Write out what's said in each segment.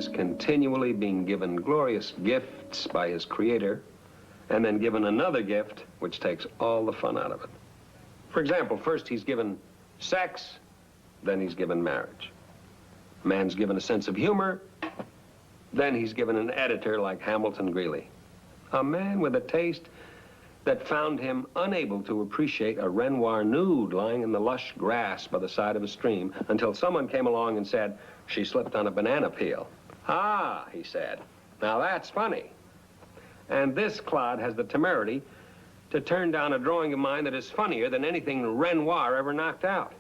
is continually being given glorious gifts by his creator, and then given another gift which takes all the fun out of it. For example, first he's given sex, then he's given marriage. Man's given a sense of humor, then he's given an editor like Hamilton Greeley. A man with a taste that found him unable to appreciate a Renoir nude lying in the lush grass by the side of a stream until someone came along and said, she slipped on a banana peel. Ah, he said, now that's funny. And this clod has the temerity to turn down a drawing of mine that is funnier than anything Renoir ever knocked out.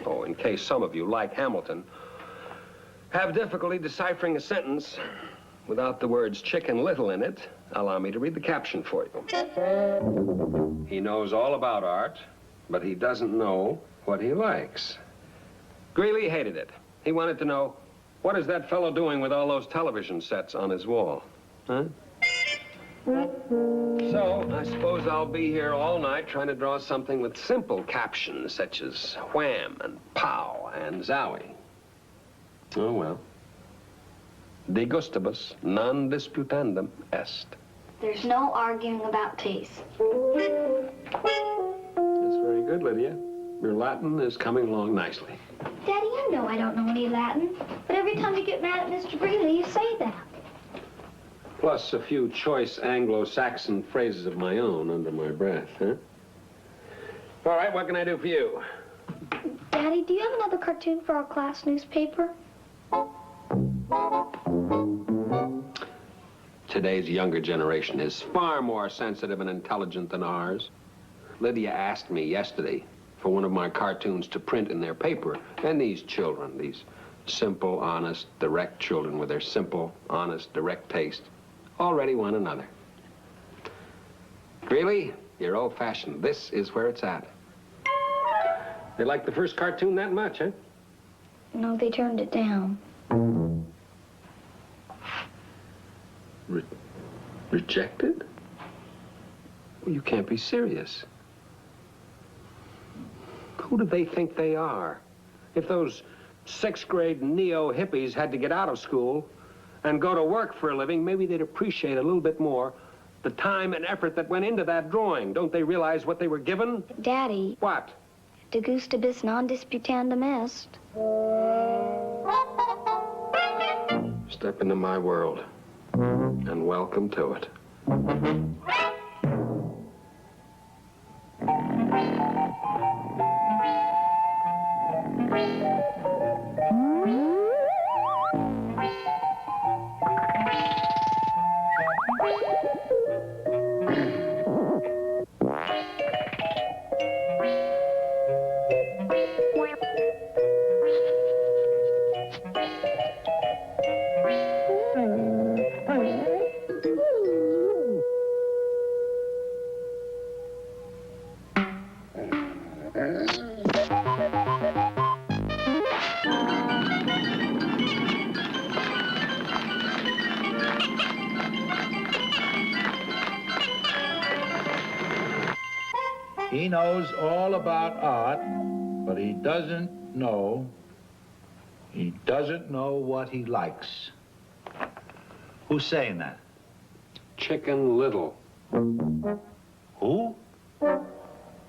Oh, in case some of you, like Hamilton, have difficulty deciphering a sentence without the words Chicken Little in it, allow me to read the caption for you. He knows all about art, but he doesn't know what he likes. Greeley hated it. He wanted to know, what is that fellow doing with all those television sets on his wall? Huh? So, I suppose I'll be here all night trying to draw something with simple captions such as wham and pow and zowie. Oh, well. De gustibus non disputandum est. There's no arguing about taste. That's very good, Lydia. Your Latin is coming along nicely. Daddy, you know I don't know any Latin, but every time you get mad at Mr. Greeley, you say that. Plus a few choice Anglo-Saxon phrases of my own under my breath, huh? All right, what can I do for you? Daddy, do you have another cartoon for our class newspaper? Today's younger generation is far more sensitive and intelligent than ours. Lydia asked me yesterday for one of my cartoons to print in their paper, and these children, these simple, honest, direct children with their simple, honest, direct taste, already want another. Greeley, you're old-fashioned. This is where it's at. They like the first cartoon that much, huh? No, they turned it down. Rejected? Well, you can't be serious. Who do they think they are? If those sixth-grade neo-hippies had to get out of school and go to work for a living, maybe they'd appreciate a little bit more the time and effort that went into that drawing. Don't they realize what they were given? Daddy. What? De gustibus non disputandum est. Step into my world, and welcome to it. He knows all about art, but he doesn't know what he likes. Who's saying that? Chicken Little. Who?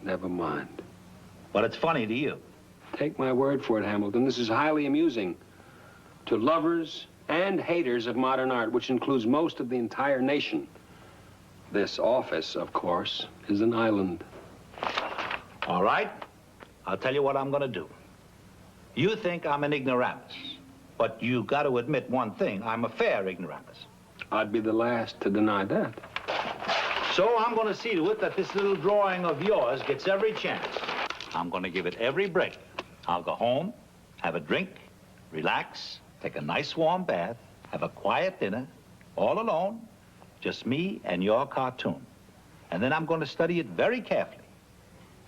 Never mind. But it's funny to you. Take my word for it, Hamilton. This is highly amusing to lovers and haters of modern art, which includes most of the entire nation. This office, of course, is an island. All right, I'll tell you what I'm gonna do. You think I'm an ignoramus, but you got to admit one thing, I'm a fair ignoramus. I'd be the last to deny that. So I'm gonna see to it that this little drawing of yours gets every chance. I'm gonna give it every break. I'll go home, have a drink, relax, take a nice warm bath, have a quiet dinner, all alone, just me and your cartoon. And then I'm gonna study it very carefully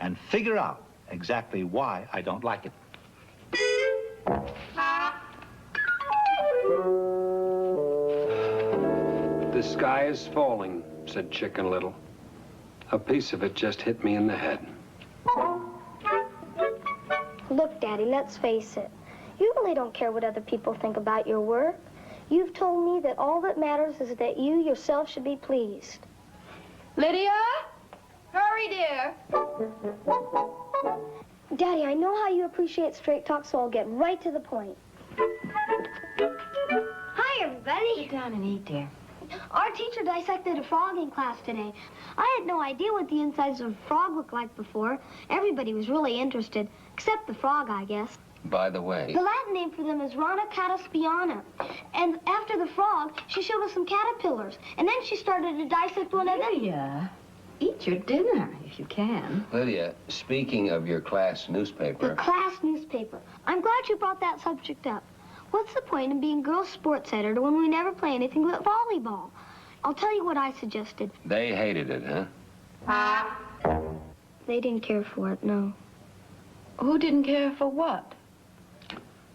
and figure out exactly why I don't like it. The sky is falling, said Chicken Little. A piece of it just hit me in the head. Look, Daddy, let's face it. You really don't care what other people think about your work. You've told me that all that matters is that you yourself should be pleased. Lydia? Hurry, dear. Daddy, I know how you appreciate straight talk, so I'll get right to the point. Hi, everybody. Sit down and eat, dear. Our teacher dissected a frog in class today. I had no idea what the insides of a frog looked like before. Everybody was really interested, except the frog, I guess. By the way, The Latin name for them is Rana cataspiana. And after the frog, she showed us some caterpillars. And then she started to dissect one of them. Lydia, eat your dinner if you can. Lydia, speaking of your class The newspaper, class newspaper. I'm glad you brought that subject up. What's the point in being girls' sports editor when we never play anything but volleyball? I'll tell you what I suggested. they hated it, huh? They didn't care for it, no. Who didn't care for what?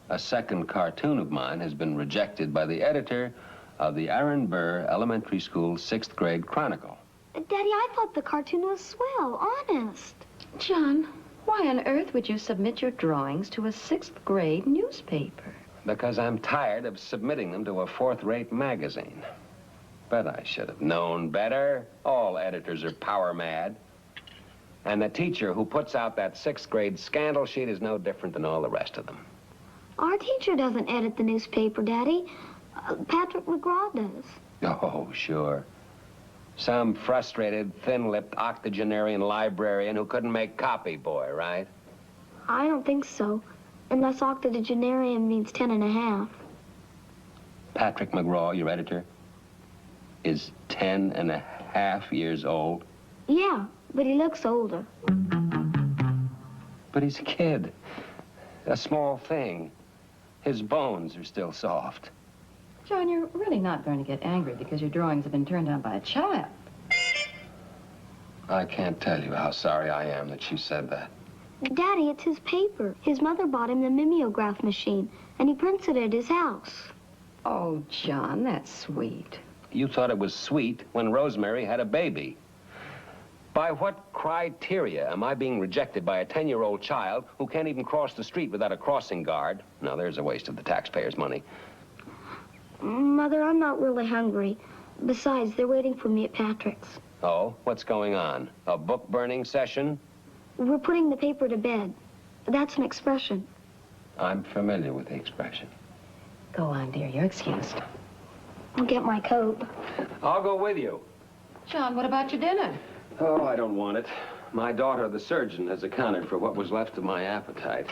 A second cartoon of mine has been rejected by the editor of the Aaron Burr Elementary School 6th grade Chronicle. Daddy, I thought the cartoon was swell, honest. John, why on earth would you submit your drawings to a 6th grade newspaper? Because I'm tired of submitting them to a fourth-rate magazine. But I should have known better. All editors are power mad. And the teacher who puts out that 6th grade scandal sheet is no different than all the rest of them. Our teacher doesn't edit the newspaper, Daddy. Patrick McGraw does. Oh, sure. Some frustrated, thin-lipped octogenarian librarian who couldn't make copy boy, right? I don't think so. Unless octogenarian means 10 and a half. Patrick McGraw, your editor, is 10 and a half years old. Yeah, but he looks older. But he's a kid. A small thing. His bones are still soft. John, you're really not going to get angry because your drawings have been turned down by a child. I can't tell you how sorry I am that she said that. Daddy, it's his paper. His mother bought him the mimeograph machine, and he prints it at his house. Oh, John, that's sweet. You thought it was sweet when Rosemary had a baby. By what criteria am I being rejected by a 10-year-old child who can't even cross the street without a crossing guard? Now, there's a waste of the taxpayers' money. Mother, I'm not really hungry. Besides, they're waiting for me at Patrick's. Oh, what's going on? A book-burning session? We're putting the paper to bed. That's an expression. I'm familiar with the expression. Go on, dear. You're excused. I'll get my coat. I'll go with you. John, what about your dinner? Oh, I don't want it. My daughter, the surgeon, has accounted for what was left of my appetite.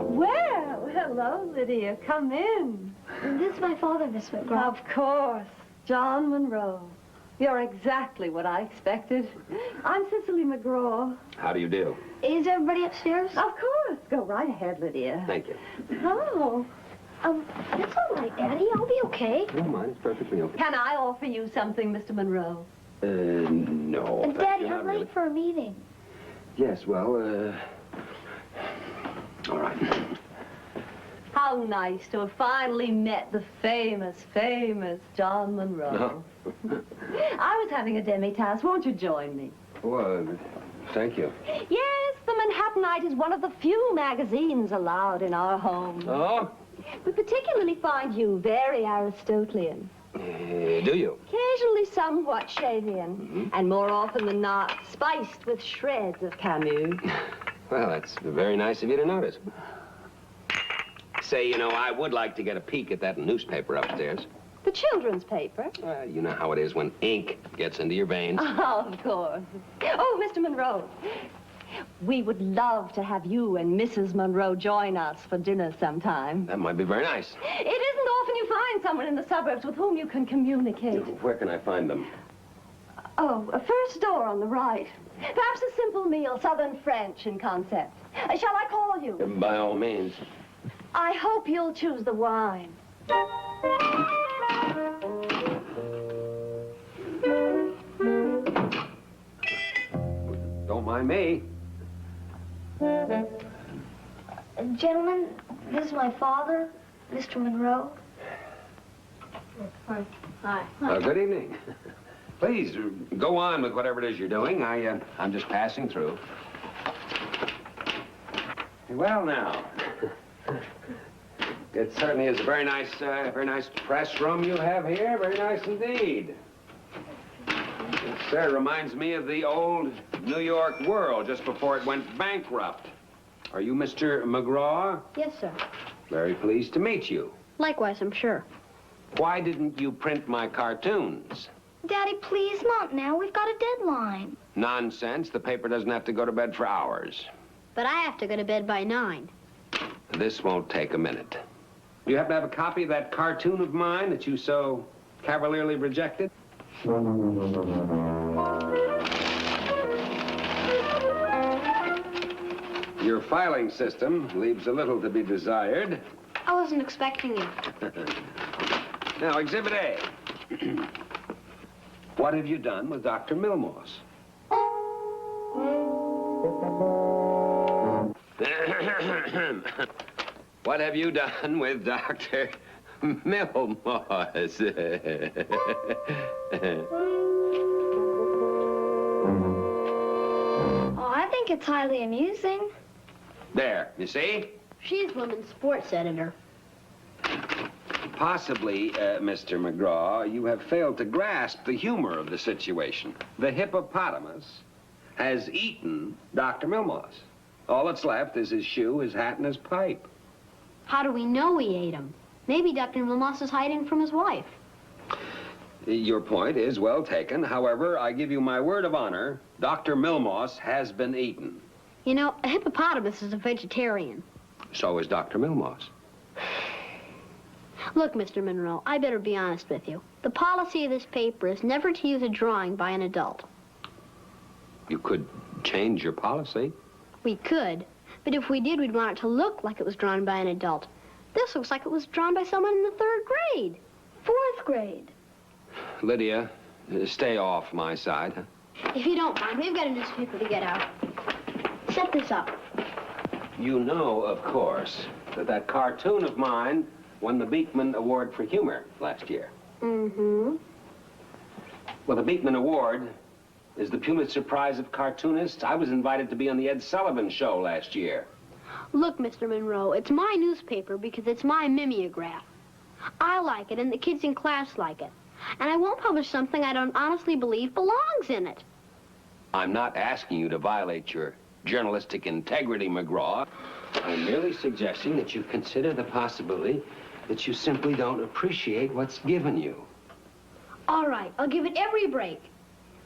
Well, hello, Lydia. Come in. This is my father, Miss McGraw. Of course. John Monroe. You're exactly what I expected. I'm Cicely McGraw. How do you do? Is everybody upstairs? Of course. Go right ahead, Lydia. Thank you. Oh. That's all right, Daddy. I'll be okay. No, mine is perfectly okay. Can I offer you something, Mr. Monroe? No. thank Daddy, you, not I'm late really. for a meeting. Yes, well, all right. How nice to have finally met the famous John Monroe. I was having a demi-tasse. Won't you join me? Well, thank you. Yes, the Manhattanite is one of the few magazines allowed in our home. Oh? We particularly find you very Aristotelian. Do you? Occasionally somewhat Shavian, and more often than not, spiced with shreds of Camus. Well, that's very nice of you to notice. Say, you know, I would like to get a peek at that newspaper upstairs. The children's paper? You know how it is when ink gets into your veins. Oh, of course. Oh, Mr. Monroe, we would love to have you and Mrs. Monroe join us for dinner sometime. That might be very nice. It isn't often you find someone in the suburbs with whom you can communicate. Where can I find them? Oh, a first door on the right. Perhaps a simple meal, Southern French in concept. Shall I call you? By all means. I hope you'll choose the wine. Don't mind me. Gentlemen, this is my father, Mr. Monroe. Hi. Good evening. Please, go on with whatever it is you're doing. I'm just passing through. Well, now, it certainly is a very nice press room you have here. Very nice indeed. It sir reminds me of the old New York World just before it went bankrupt. Are you Mr. McGraw? Yes, sir. Very pleased to meet you. Likewise, I'm sure. Why didn't you print my cartoons? Daddy, please, not now. We've got a deadline. Nonsense. The paper doesn't have to go to bed for hours. But I have to go to bed by 9. This won't take a minute. Do you happen to have a copy of that cartoon of mine that you so cavalierly rejected? Your filing system leaves a little to be desired. I wasn't expecting you. Now, Exhibit A. What have you done with Dr. Milmoss? What have you done with Dr. Milmoss? Oh, I think it's highly amusing. There, you see? She's women's sports editor. Possibly, Mr. McGraw, you have failed to grasp the humor of the situation. The hippopotamus has eaten Dr. Milmoss. All that's left is his shoe, his hat, and his pipe. How do we know he ate him? Maybe Dr. Milmoss is hiding from his wife. Your point is well taken. However, I give you my word of honor, Dr. Milmoss has been eaten. You know, a hippopotamus is a vegetarian. So is Dr. Milmoss. Look, Mr. Monroe, I better be honest with you. The policy of this paper is never to use a drawing by an adult. You could change your policy. We could, but if we did, we'd want it to look like it was drawn by an adult. This looks like it was drawn by someone in the 3rd grade. 4th grade. Lydia, stay off my side. If you don't mind, we've got a newspaper to get out. Set this up. You know, of course, that cartoon of mine won the Beekman Award for Humor last year. Mm-hmm. Well, the Beekman Award is the Pulitzer Prize of cartoonists. I was invited to be on the Ed Sullivan Show last year. Look, Mr. Monroe, it's my newspaper because it's my mimeograph. I like it, and the kids in class like it. And I won't publish something I don't honestly believe belongs in it. I'm not asking you to violate your journalistic integrity, McGraw. I'm merely suggesting that you consider the possibility that you simply don't appreciate what's given you. All right, I'll give it every break.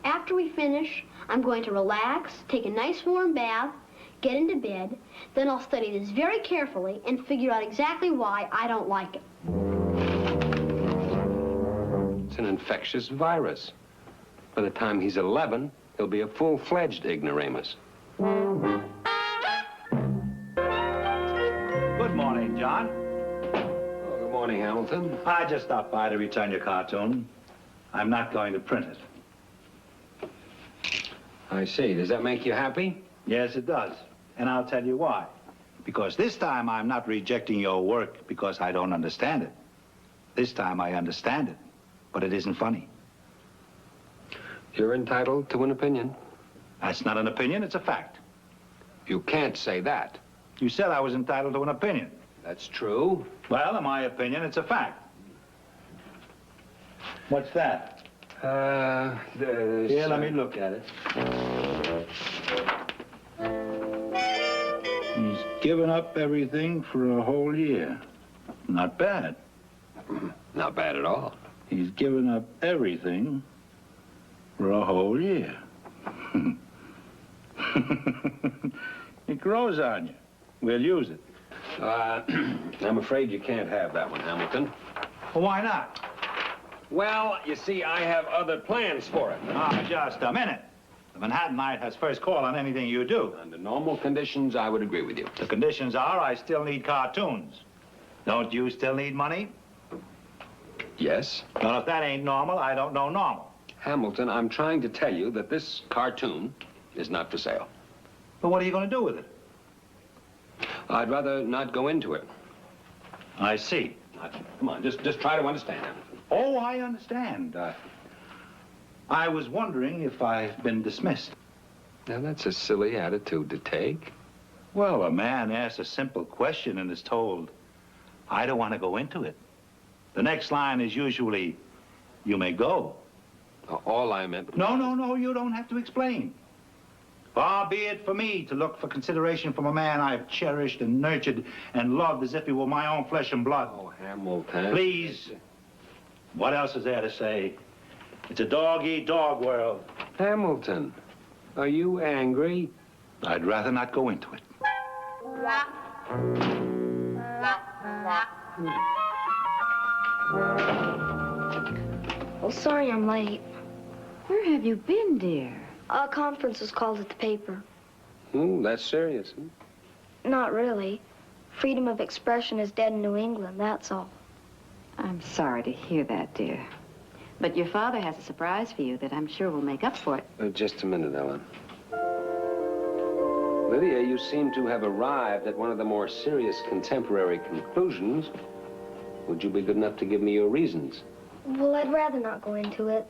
After we finish, I'm going to relax, take a nice warm bath, get into bed, then I'll study this very carefully and figure out exactly why I don't like it. It's an infectious virus. By the time he's 11, he'll be a full-fledged ignoramus. Good morning, John. Oh, good morning, Hamilton. I just stopped by to return your cartoon. I'm not going to print it. I see. Does that make you happy? Yes, it does. And I'll tell you why. Because this time I'm not rejecting your work because I don't understand it. This time I understand it, but it isn't funny. You're entitled to an opinion. That's not an opinion, it's a fact. You can't say that. You said I was entitled to an opinion. That's true. Well, in my opinion, it's a fact. What's that? Here, let me look at it. He's given up everything for a whole year. Not bad. Not bad at all. He's given up everything for a whole year. It grows on you. We'll use it. I'm afraid you can't have that one, Hamilton. Well, why not? Well, you see, I have other plans for it. Ah, just a minute. The Manhattanite has first call on anything you do. Under normal conditions, I would agree with you. The conditions are I still need cartoons. Don't you still need money? Yes. Well, if that ain't normal, I don't know normal. Hamilton, I'm trying to tell you that this cartoon is not for sale. But what are you going to do with it? I'd rather not go into it. I see. Come on, just try to understand, Hamilton. Oh, I understand. I was wondering if I've been dismissed. Now, that's a silly attitude to take. Well, a man asks a simple question and is told, I don't want to go into it. The next line is usually, you may go. All I meant... No, you don't have to explain. Far be it for me to look for consideration from a man I've cherished and nurtured and loved as if he were my own flesh and blood. Oh, Hamilton. Please. What else is there to say? It's a dog-eat-dog world. Hamilton, are you angry? I'd rather not go into it. Oh, sorry I'm late. Where have you been, dear? A conference was called at the paper. That's serious. Not really. Freedom of expression is dead in New England, that's all. I'm sorry to hear that, dear. But your father has a surprise for you that I'm sure will make up for it. Just a minute, Ellen. Lydia, you seem to have arrived at one of the more serious contemporary conclusions. Would you be good enough to give me your reasons? Well, I'd rather not go into it.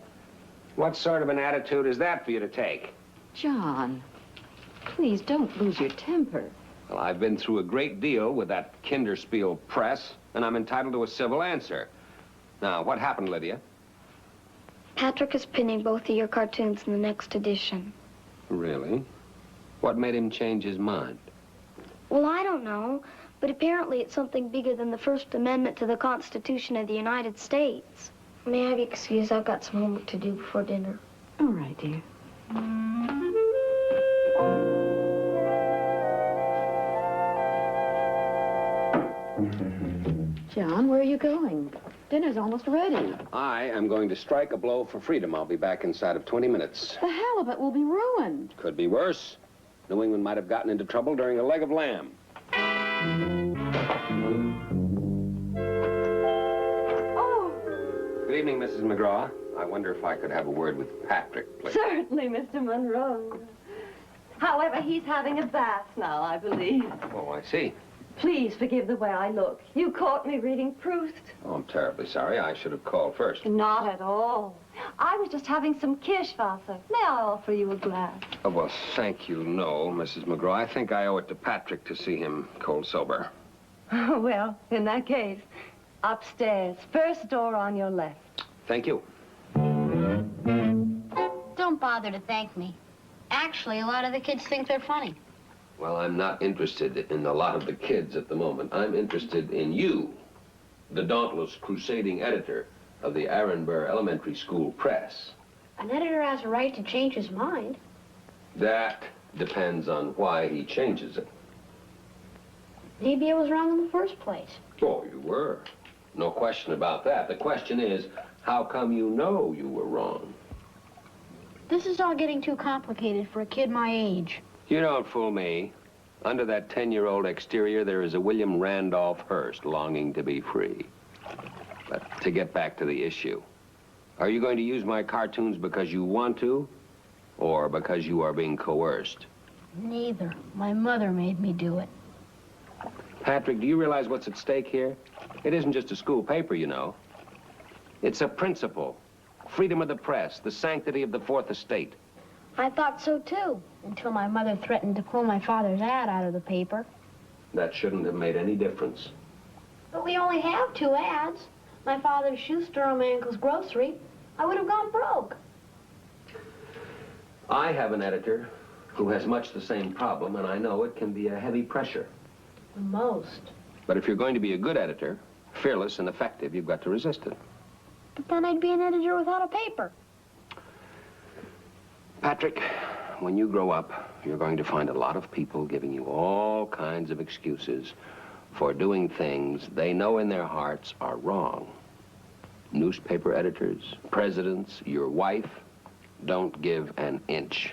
What sort of an attitude is that for you to take? John, please don't lose your temper. Well, I've been through a great deal with that Kinderspiel press, and I'm entitled to a civil answer. Now, what happened, Lydia? Patrick is pinning both of your cartoons in the next edition. Really? What made him change his mind? Well, I don't know, but apparently it's something bigger than the First Amendment to the Constitution of the United States. May I have your excuse? I've got some homework to do before dinner. All right, dear. John, where are you going? Dinner's almost ready. I am going to strike a blow for freedom. I'll be back inside of 20 minutes. The halibut will be ruined. Could be worse. New England might have gotten into trouble during a leg of lamb. Oh, Good evening, Mrs. McGraw. I wonder if I could have a word with Patrick, please. certainly, Mr. Monroe. However, he's having a bath now, I believe. Oh, I see. Please forgive the way I look. You caught me reading Proust. Oh, I'm terribly sorry. I should have called first. Not at all. I was just having some Kirschwasser. May I offer you a glass? Oh, well, thank you. No, Mrs. McGraw. I think I owe it to Patrick to see him cold sober. Well, in that case, upstairs. First door on your left. Thank you. Don't bother to thank me. Actually, a lot of the kids think they're funny. Well, I'm not interested in a lot of the kids at the moment. I'm interested in you, the dauntless, crusading editor of the Aaron Burr Elementary School Press. An editor has a right to change his mind. That depends on why he changes it. Maybe I was wrong in the first place. Oh, you were. No question about that. The question is, how come you know you were wrong? This is all getting too complicated for a kid my age. You don't fool me. Under that 10-year-old exterior, there is a William Randolph Hearst longing to be free. But to get back to the issue, are you going to use my cartoons because you want to, or because you are being coerced? Neither. My mother made me do it. Patrick, do you realize what's at stake here? It isn't just a school paper, you know. It's a principle. Freedom of the press, the sanctity of the Fourth Estate. I thought so, too, until my mother threatened to pull my father's ad out of the paper. That shouldn't have made any difference. But we only have 2 ads. My father's shoe store and my uncle's grocery. I would have gone broke. I have an editor who has much the same problem, and I know it can be a heavy pressure. The most. But if you're going to be a good editor, fearless and effective, you've got to resist it. But then I'd be an editor without a paper. Patrick, when you grow up, you're going to find a lot of people giving you all kinds of excuses for doing things they know in their hearts are wrong. Newspaper editors, presidents, your wife, don't give an inch.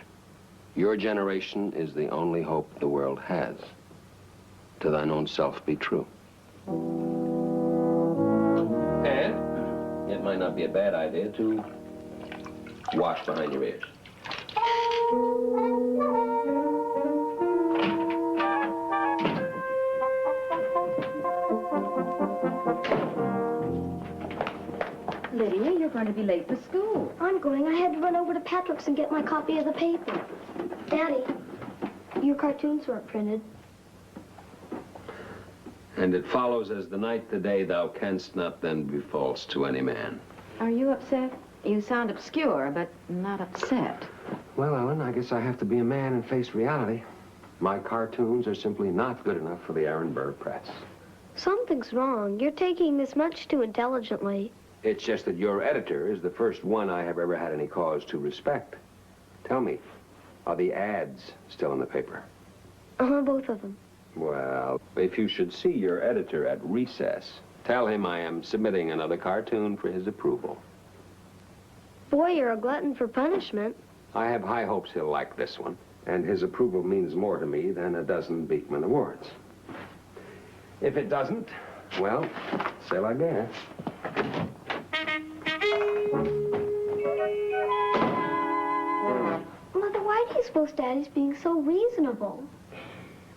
Your generation is the only hope the world has. To thine own self be true. And it might not be a bad idea to wash behind your ears. Lydia, you're going to be late for school. I'm going. I had to run over to Patrick's and get my copy of the paper. Daddy, your cartoons weren't printed. And it follows as the night the day thou canst not then be false to any man. Are you upset? You sound obscure, but not upset. Well, Ellen, I guess I have to be a man and face reality. My cartoons are simply not good enough for the Aaron Burr Press. Something's wrong. You're taking this much too intelligently. It's just that your editor is the first one I have ever had any cause to respect. Tell me, are the ads still in the paper? Both of them. Well, if you should see your editor at recess, tell him I am submitting another cartoon for his approval. Boy, you're a glutton for punishment. I have high hopes he'll like this one, and his approval means more to me than a dozen Beekman Awards. If it doesn't, well, c'est la guerre. Mother, why do you suppose Daddy's being so reasonable?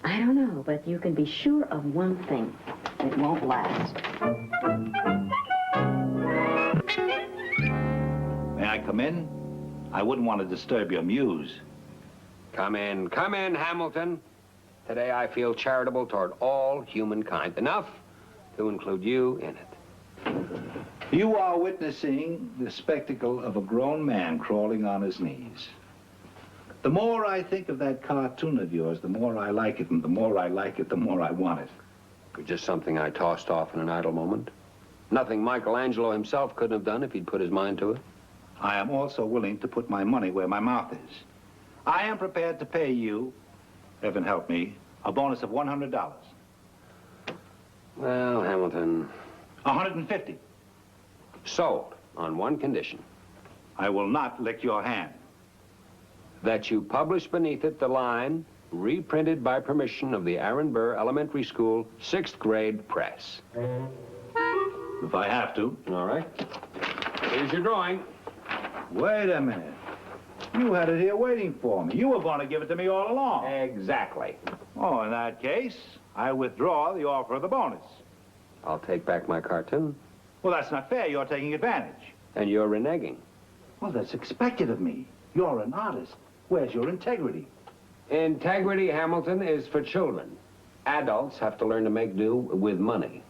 I don't know, but you can be sure of one thing. It won't last. May I come in? I wouldn't want to disturb your muse. Come in, Hamilton. Today I feel charitable toward all humankind, enough to include you in it. You are witnessing the spectacle of a grown man crawling on his knees. The more I think of that cartoon of yours, the more I like it, and the more I like it, the more I want it. Just something I tossed off in an idle moment. Nothing Michelangelo himself couldn't have done if he'd put his mind to it. I am also willing to put my money where my mouth is. I am prepared to pay you, heaven help me, a bonus of $100. Well, Hamilton, 150. sold on one condition. I will not lick your hand. That you publish beneath it the line, reprinted by permission of the Aaron Burr Elementary School 6th grade press. If I have to. All right. Here's your drawing. Wait a minute. You had it here waiting for me. You were going to give it to me all along. Exactly. Oh, in that case, I withdraw the offer of the bonus. I'll take back my cartoon. Well, that's not fair. You're taking advantage. And you're reneging. Well, that's expected of me. You're an artist. Where's your integrity? Integrity, Hamilton, is for children. Adults have to learn to make do with money.